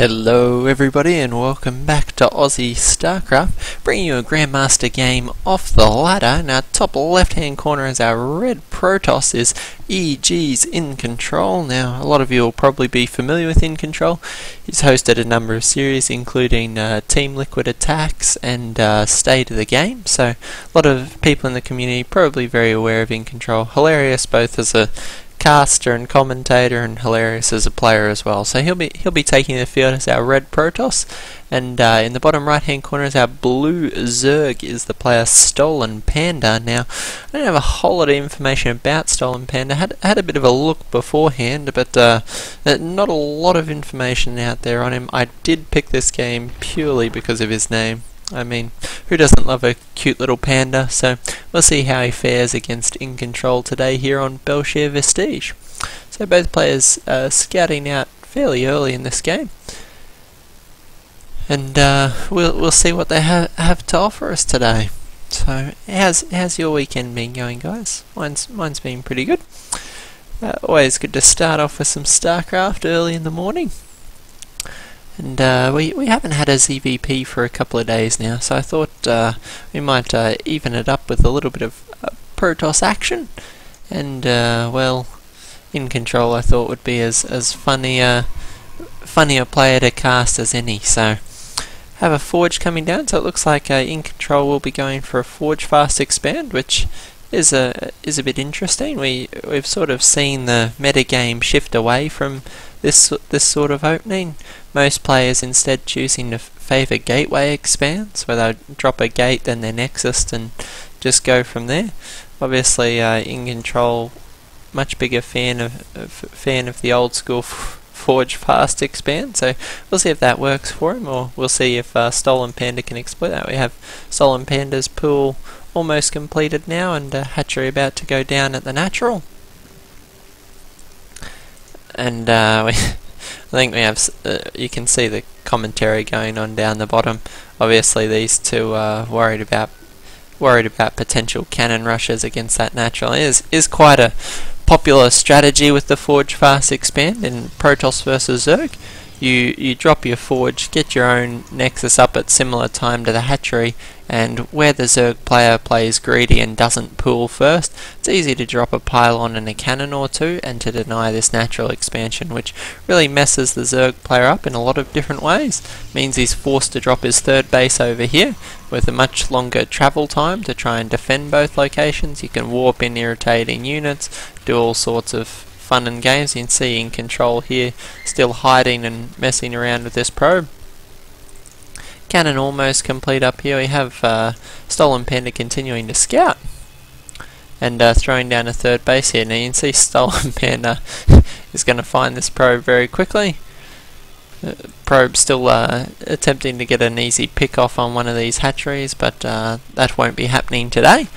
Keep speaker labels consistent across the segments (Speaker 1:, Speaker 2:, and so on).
Speaker 1: Hello everybody and welcome back to Aussie Starcraft, bringing you a Grandmaster game off the ladder. Now top left hand corner is our red Protoss is EGIncontrol. Now a lot of you will probably be familiar with Incontrol. He's hosted a number of series including Team Liquid Attacks and State of the Game, so a lot of people in the community probably very aware of Incontrol. Hilarious both as a caster and commentator, and hilarious as a player as well. So he'll be taking the field as our red Protoss, and in the bottom right hand corner is our blue Zerg is the player Stolenpanda. Now I don't have a whole lot of information about Stolenpanda. Had a bit of a look beforehand, but not a lot of information out there on him. I did pick this game purely because of his name. I mean, who doesn't love a cute little panda? So we'll see how he fares against Incontrol today here on Belshir Vestige. So both players scouting out fairly early in this game, and we'll see what they have to offer us today. So how's your weekend been going, guys? Mine's been pretty good. Always good to start off with some Starcraft early in the morning. And we haven't had a ZVP for a couple of days now, so I thought we might even it up with a little bit of Protoss action. And well, Incontrol I thought would be as funnier player to cast as any. So have a Forge coming down, so it looks like Incontrol will be going for a Forge fast expand, which is a bit interesting. We've sort of seen the metagame shift away from this sort of opening. Most players instead choosing to favour gateway expands, where they drop a gate then their nexus and just go from there. Obviously, Incontrol much bigger fan of the old school Forge fast expand. So we'll see if that works for him, or we'll see if Stolenpanda can exploit that. We have Stolenpanda's pool almost completed now, and hatchery about to go down at the natural. And I think we have, you can see the commentary going on down the bottom. Obviously these two are worried about potential cannon rushes against that natural. It is quite a popular strategy with the Forge fast expand in Protoss versus Zerg. You drop your Forge, get your own nexus up at similar time to the hatchery, and where the Zerg player plays greedy and doesn't pool first, it's easy to drop a pylon and a cannon or two and to deny this natural expansion, which really messes the Zerg player up in a lot of different ways. Means he's forced to drop his third base over here with a much longer travel time to try and defend both locations. You can warp in irritating units, do all sorts of fun and games. You can see Incontrol here still hiding and messing around with this probe. Cannon almost complete up here. We have Stolenpanda continuing to scout and throwing down a third base here. Now you can see Stolenpanda is going to find this probe very quickly. Probe still attempting to get an easy pick off on one of these hatcheries, but that won't be happening today.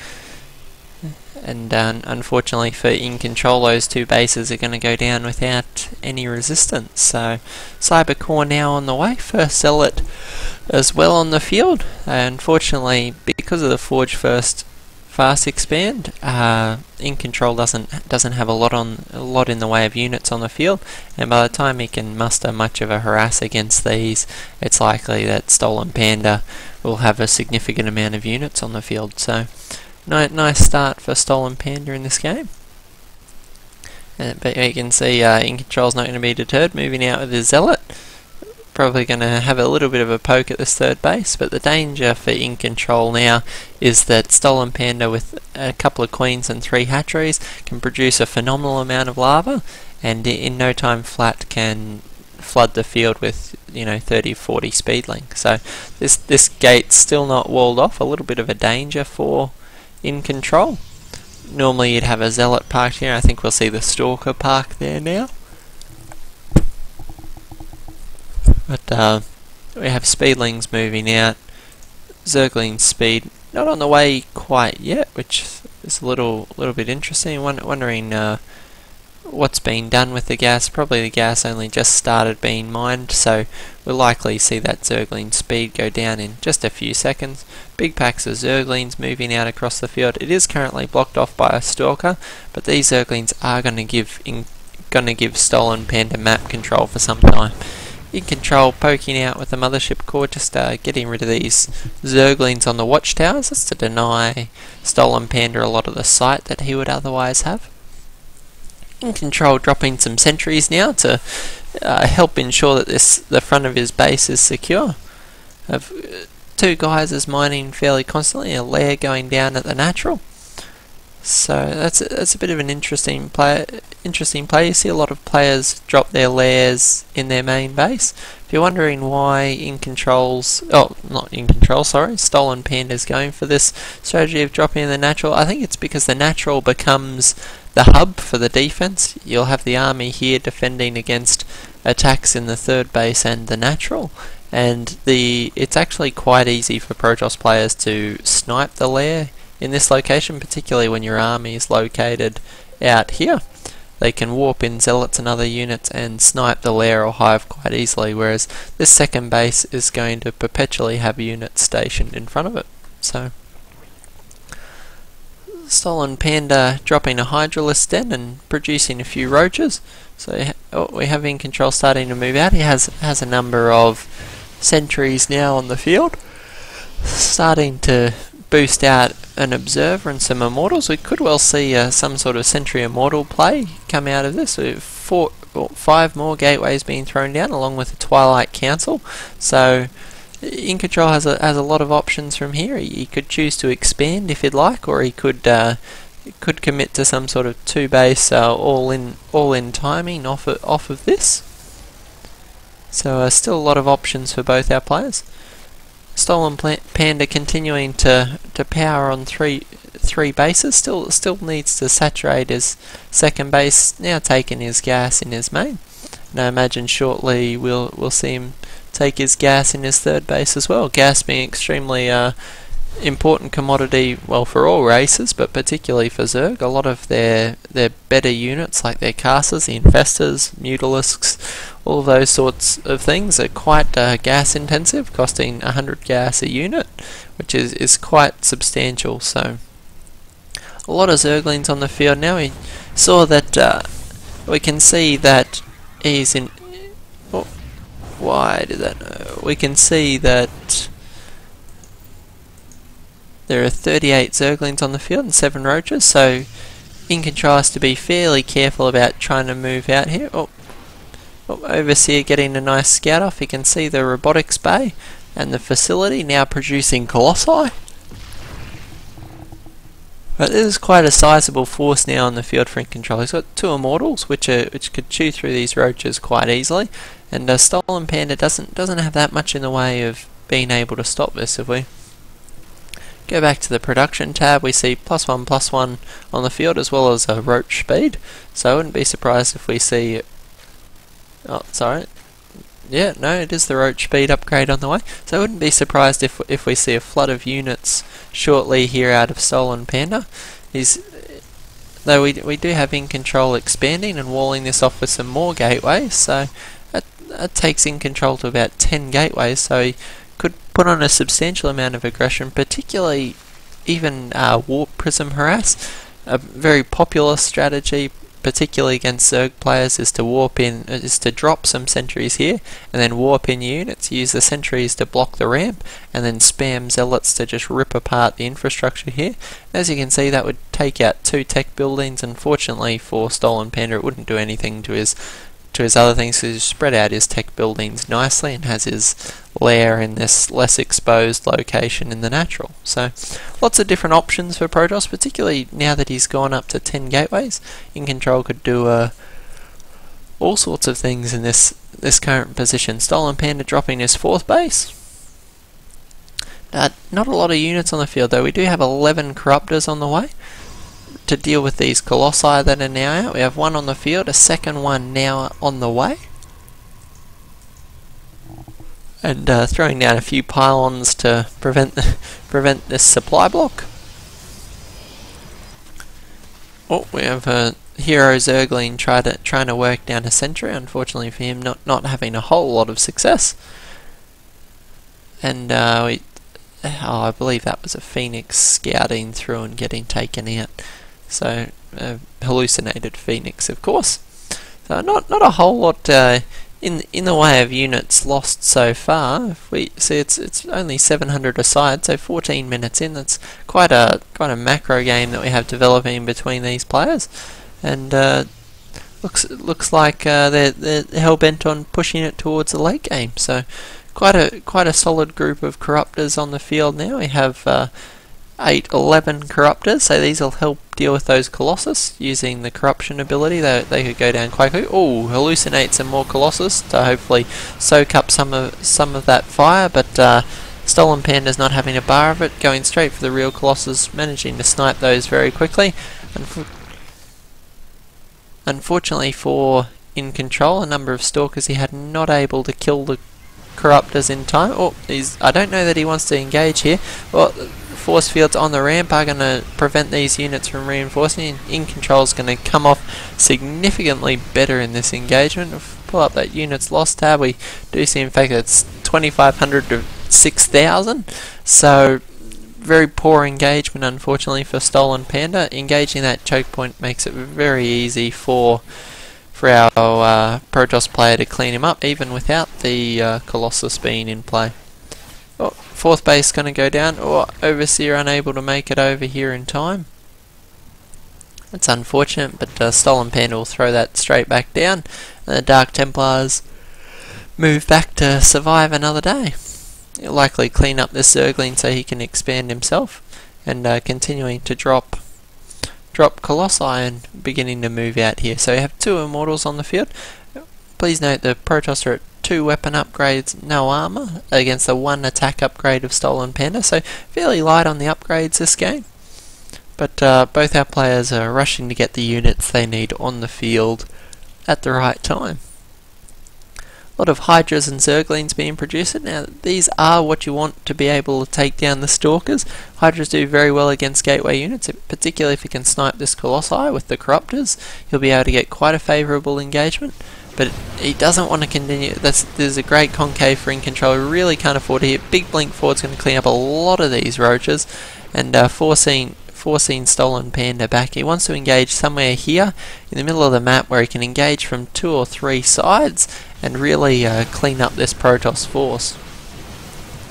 Speaker 1: And unfortunately for Incontrol, those two bases are going to go down without any resistance. So Cybercore now on the way, first Zealot as well on the field. Unfortunately, because of the Forge first fast expand, Incontrol doesn't have a lot in the way of units on the field, and by the time he can muster much of a harass against these, it's likely that Stolenpanda will have a significant amount of units on the field. So nice start for Stolenpanda in this game. But you can see Incontrol's not going to be deterred, moving out with his Zealot. Probably going to have a little bit of a poke at this third base, but the danger for Incontrol now is that Stolenpanda with a couple of queens and 3 hatcheries can produce a phenomenal amount of lava, and in no time flat can flood the field with 30-40 speedling. So this gate's still not walled off, a little bit of a danger for Incontrol. Normally you'd have a Zealot parked here. I think we'll see the Stalker park there now. But we have Speedlings moving out. Zergling's speed not on the way quite yet, which is a little bit interesting. Wondering what's being done with the gas. Probably the gas only just started being mined, so we'll likely see that Zergling speed go down in just a few seconds. Big packs of Zerglings moving out across the field. It is currently blocked off by a Stalker, but these Zerglings are going to give Stolenpanda map control for some time. Incontrol poking out with the mothership core, just getting rid of these Zerglings on the watchtowers. That's to deny Stolenpanda a lot of the sight that he would otherwise have. Incontrol dropping some sentries now to help ensure that the front of his base is secure. Two guys is mining fairly constantly, a lair going down at the natural. So that's a bit of an interesting play. You see a lot of players drop their lairs in their main base. If you're wondering why Stolenpanda is going for this strategy of dropping in the natural, I think it's because the natural becomes the hub for the defense. You'll have the army here defending against attacks in the third base and the natural, and it's actually quite easy for Protoss players to snipe the lair in this location, particularly when your army is located out here. They can warp in zealots and other units and snipe the lair or hive quite easily, whereas this second base is going to perpetually have units stationed in front of it. So Stolenpanda dropping a Hydralisk den and producing a few roaches. So we have Incontrol starting to move out. He has a number of sentries now on the field, starting to boost out an Observer and some Immortals. We could well see some sort of Sentry Immortal play come out of this. We have 5 more gateways being thrown down, along with the Twilight Council. So Incontrol has a lot of options from here. He could choose to expand if he'd like, or he could commit to some sort of 2-base all-in timing off of this. So still a lot of options for both our players. Stolenpanda continuing to power on three bases. Still needs to saturate his second base. Now taking his gas in his main. And I imagine shortly we'll see him take his gas in his third base as well. Gas being extremely important commodity, well, for all races, but particularly for Zerg. A lot of their better units, like their casters, the infestors, mutalisks, all those sorts of things are quite gas intensive, costing 100 gas a unit, which is quite substantial. So a lot of Zerglings on the field now. We saw that we can see that he's in. Oh, why did that? We can see that there are 38 Zerglings on the field and 7 roaches, so Incontrol has to be fairly careful about trying to move out here. Overseer getting a nice scout off. You can see the robotics bay and the facility now producing Colossi. But this is quite a sizable force now on the field for Incontrol. He's got 2 Immortals, which could chew through these roaches quite easily, and Stolenpanda doesn't have that much in the way of being able to stop this. If we go back to the production tab, we see +1/+1 on the field, as well as a roach speed. So I wouldn't be surprised if we see. Oh, sorry. Yeah, no, it is the roach speed upgrade on the way. So I wouldn't be surprised if we see a flood of units shortly here out of Stolenpanda. Though we do have Incontrol expanding and walling this off with some more gateways, so that takes Incontrol to about 10 gateways. So he could put on a substantial amount of aggression, particularly even Warp Prism Harass. A very popular strategy, particularly against Zerg players, is to drop some sentries here and then warp in units, use the sentries to block the ramp, and then spam zealots to just rip apart the infrastructure here. As you can see, that would take out 2 tech buildings. Unfortunately for Stolenpanda, it wouldn't do anything to his other things, because he spread out his tech buildings nicely and has his lair in this less exposed location in the natural. So lots of different options for Protoss, particularly now that he's gone up to 10 gateways. Incontrol could do all sorts of things in this current position. Stolenpanda dropping his 4th base. Not a lot of units on the field though. We do have 11 Corruptors on the way to deal with these Colossi that are now out. We have 1 on the field, a second one now on the way, and throwing down a few pylons to prevent this supply block. Oh, we have a hero Zergling trying to work down a sentry. Unfortunately for him, not having a whole lot of success. And I believe that was a Phoenix scouting through and getting taken out. So hallucinated Phoenix, of course. So not a whole lot in the way of units lost so far, if we see it's only 700 aside, so 14 minutes in. That's quite a macro game that we have developing between these players, and looks like they're hell bent on pushing it towards the late game. So quite a solid group of corruptors on the field now. We have 11 corruptors, so these will help deal with those Colossus using the corruption ability. They could go down quite quickly. Oh, hallucinate some more Colossus to hopefully soak up some of that fire, but Stolenpanda's not having a bar of it, going straight for the real Colossus, managing to snipe those very quickly. Unfortunately for Incontrol, a number of stalkers he had not able to kill the corruptors in time. Oh, I don't know that he wants to engage here. Well, force fields on the ramp are going to prevent these units from reinforcing. Incontrol is going to come off significantly better in this engagement. If we pull up that units lost tab, we do see in fact it's 2,500 to 6,000. So very poor engagement, unfortunately, for Stolenpanda. Engaging that choke point makes it very easy for our Protoss player to clean him up, even without the Colossus being in play. Oh, fourth base going to go down. Oh, Overseer unable to make it over here in time. That's unfortunate, but Stolenpanda will throw that straight back down, and the Dark Templars move back to survive another day. He'll likely clean up this Zergling so he can expand himself, and continuing to drop Colossi and beginning to move out here. So we have 2 Immortals on the field. Please note the Protoss are at 2 weapon upgrades, no armor, against the 1 attack upgrade of Stolenpanda, so fairly light on the upgrades this game. But both our players are rushing to get the units they need on the field at the right time. A lot of Hydras and Zerglings being produced. Now, these are what you want to be able to take down the Stalkers. Hydras do very well against gateway units, particularly if you can snipe this Colossi with the Corruptors. You'll be able to get quite a favourable engagement, but he doesn't want to continue. There's a great concave for Incontrol. He really can't afford to hit. Big blink forward's going to clean up a lot of these roaches, and forcing Stolenpanda back. He wants to engage somewhere here in the middle of the map where he can engage from 2 or 3 sides and really clean up this Protoss force.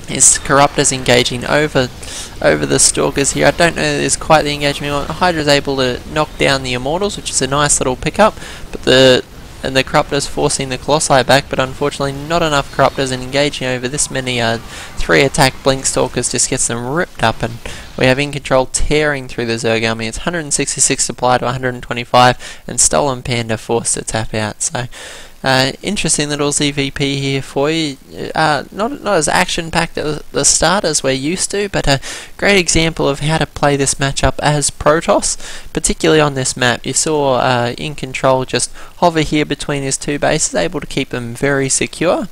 Speaker 1: His Corruptors engaging over the Stalkers here. I don't know that there's quite the engagement we want. Hydra's able to knock down the Immortals, which is a nice little pickup, but the Corruptors forcing the Colossi back, but unfortunately not enough Corruptors, and engaging over this many 3 attack Blink Stalkers just gets them ripped up, and we have Incontrol tearing through the Zerg army. It's 166 supply to 125, and Stolenpanda forced to tap out. So interesting little ZVP here for you. Not as action-packed at the start as we're used to, but a great example of how to play this matchup as Protoss, particularly on this map. You saw Incontrol just hover here between his 2 bases, able to keep them very secure,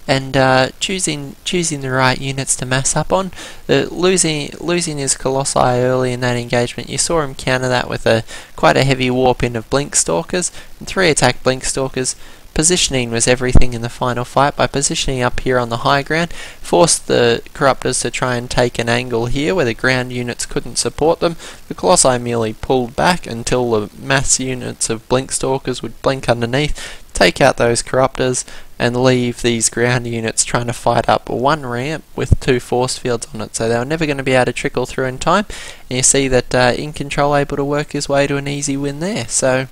Speaker 1: and choosing the right units to mass up on. Losing his Colossi early in that engagement, you saw him counter that with quite a heavy warp in of Blink Stalkers, and 3 attack Blink Stalkers. Positioning was everything in the final fight. By positioning up here on the high ground, forced the Corruptors to try and take an angle here where the ground units couldn't support them. The Colossi merely pulled back until the mass units of Blink Stalkers would blink underneath, take out those Corruptors, and leave these ground units trying to fight up 1 ramp with 2 force fields on it. So they were never going to be able to trickle through in time, and you see that Incontrol able to work his way to an easy win there. So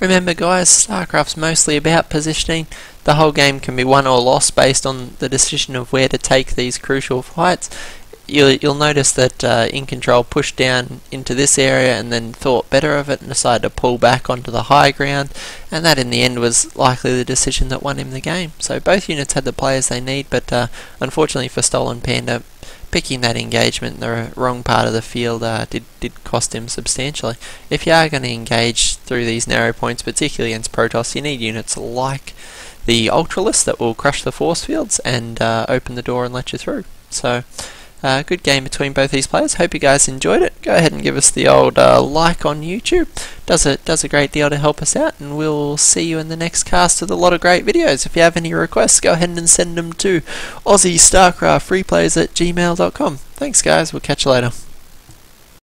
Speaker 1: remember guys, StarCraft's mostly about positioning. The whole game can be won or lost based on the decision of where to take these crucial fights. You'll notice that Incontrol pushed down into this area and then thought better of it and decided to pull back onto the high ground, and that in the end was likely the decision that won him the game. So both units had the players they need, but unfortunately for Stolenpanda, picking that engagement in the wrong part of the field did cost him substantially. If you are going to engage through these narrow points, particularly against Protoss, you need units like the Ultralisk that will crush the force fields and open the door and let you through. So good game between both these players. Hope you guys enjoyed it. Go ahead and give us the old like on YouTube. Does a great deal to help us out, and we'll see you in the next cast with a lot of great videos. If you have any requests, go ahead and send them to aussiestarcraftreplays@gmail.com. Thanks guys, we'll catch you later.